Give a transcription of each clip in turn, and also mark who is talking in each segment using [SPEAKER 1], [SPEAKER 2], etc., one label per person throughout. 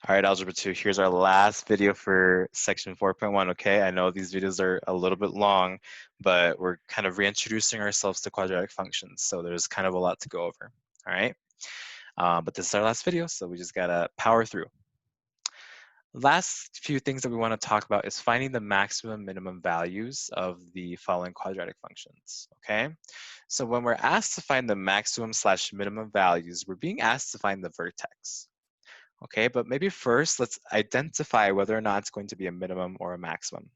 [SPEAKER 1] All right, Algebra 2, here's our last video for section 4.1, okay? I know these videos are a little bit long, but we're kind of reintroducing ourselves to quadratic functions, so there's kind of a lot to go over, all right? But this is our last video, so we just gotta power through. Last few things that we want to talk about is finding the maximum minimum values of the following quadratic functions, okay? So when we're asked to find the maximum / minimum values, we're being asked to find the vertex. Okay, but maybe first let's identify whether or not it's going to be a minimum or a maximum.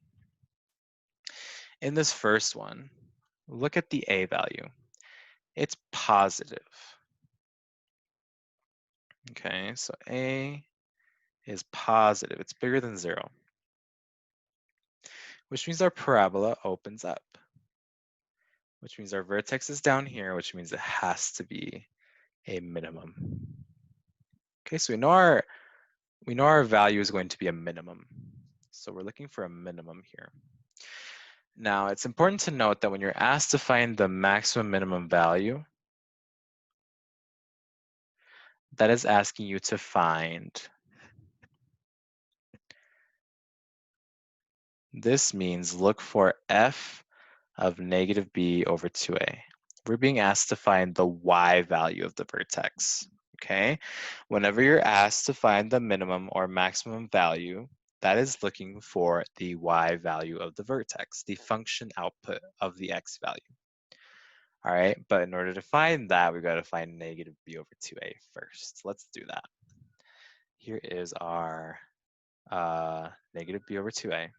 [SPEAKER 1] In this first one, look at the a value. It's positive. Okay, so a is positive. It's bigger than 0, which means our parabola opens up, which means our vertex is down here, which means it has to be a minimum. Okay, so we know our value is going to be a minimum. So we're looking for a minimum here. Now, it's important to note that when you're asked to find the maximum minimum value, that is asking you to find, this means look for f of negative b over 2a. We're being asked to find the y value of the vertex, okay? Whenever you're asked to find the minimum or maximum value, that is looking for the y value of the vertex, the function output of the x value. All right, but in order to find that, we've got to find negative b over 2a first. Let's do that. Here is our negative b over 2a.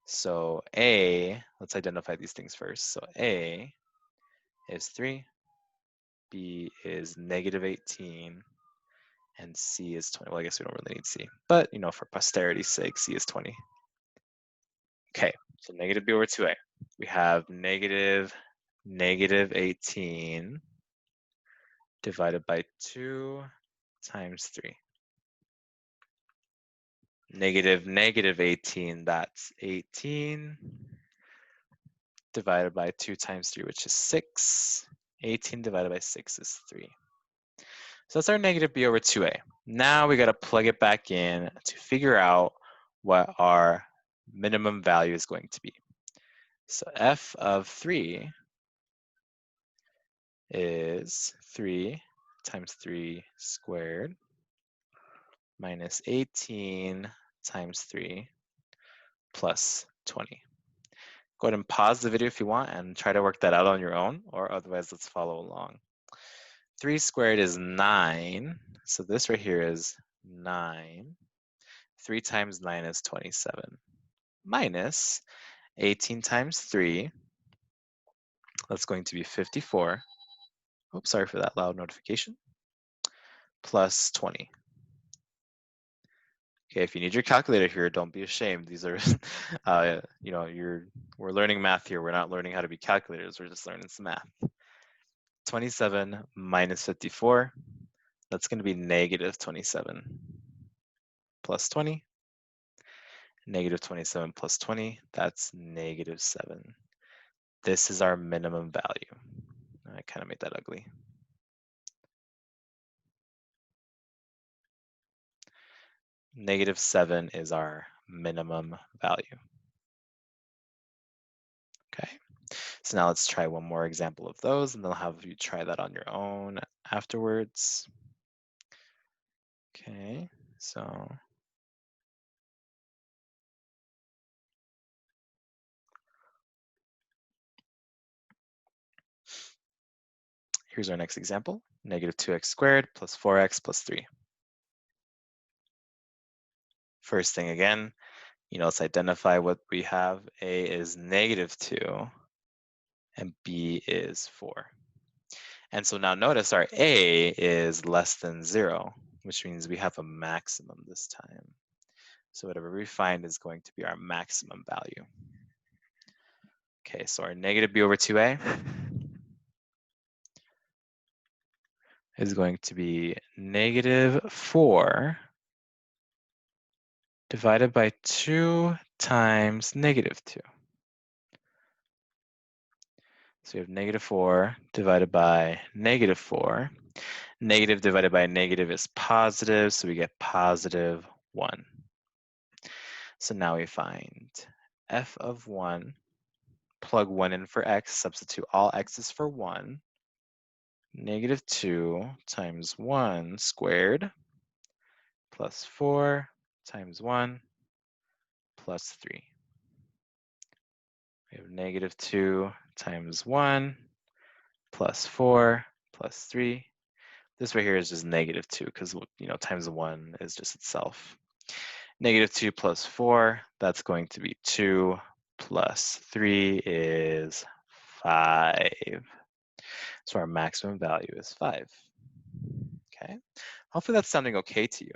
[SPEAKER 1] So a, let's identify these things first. So a is 3, b is negative 18, and c is 20. Well, I guess we don't really need c, but you know, for posterity's sake, c is 20. Okay, so negative b over 2a. We have negative 18 divided by 2 times 3. Negative 18, that's 18 divided by 2 times 3, which is 6. 18 divided by 6 is 3. So that's our negative b over 2a. Now we got to plug it back in to figure out what our minimum value is going to be. So f of 3 is 3 times 3 squared minus 18 times 3 plus 20. Go ahead and pause the video if you want and try to work that out on your own, or otherwise let's follow along. 3 squared is 9, so this right here is 9. 3 times 9 is 27, minus 18 times 3, that's going to be 54. Oops, sorry for that loud notification. Plus 20. Okay, if you need your calculator here, don't be ashamed. These are, you know, we're learning math here. We're not learning how to be calculators. We're just learning some math. 27 minus 54, that's going to be negative 27 plus 20. Negative 27 plus 20, that's negative 7. This is our minimum value. I kind of made that ugly. Negative 7 is our minimum value. Okay, so now let's try one more example of those, and then I'll have you try that on your own afterwards. Okay, so here's our next example, negative 2x squared plus 4x plus 3. First thing again, you know, let's identify what we have. A is negative 2 and b is 4. And so now notice our a is less than 0, which means we have a maximum this time. So whatever we find is going to be our maximum value. Okay, so our negative b over 2a is going to be negative 4 divided by 2 times negative 2. So we have negative 4 divided by negative 4. Negative divided by negative is positive, so we get positive 1. So now we find f of 1, plug 1 in for x, substitute all x's for 1, negative 2 times 1 squared plus 4 times 1 plus 3. We have negative 2 times 1 plus 4 plus 3. This right here is just negative 2 because, times 1 is just itself. Negative 2 plus 4, that's going to be 2 plus 3 is 5. So our maximum value is 5. Okay, hopefully that's sounding okay to you.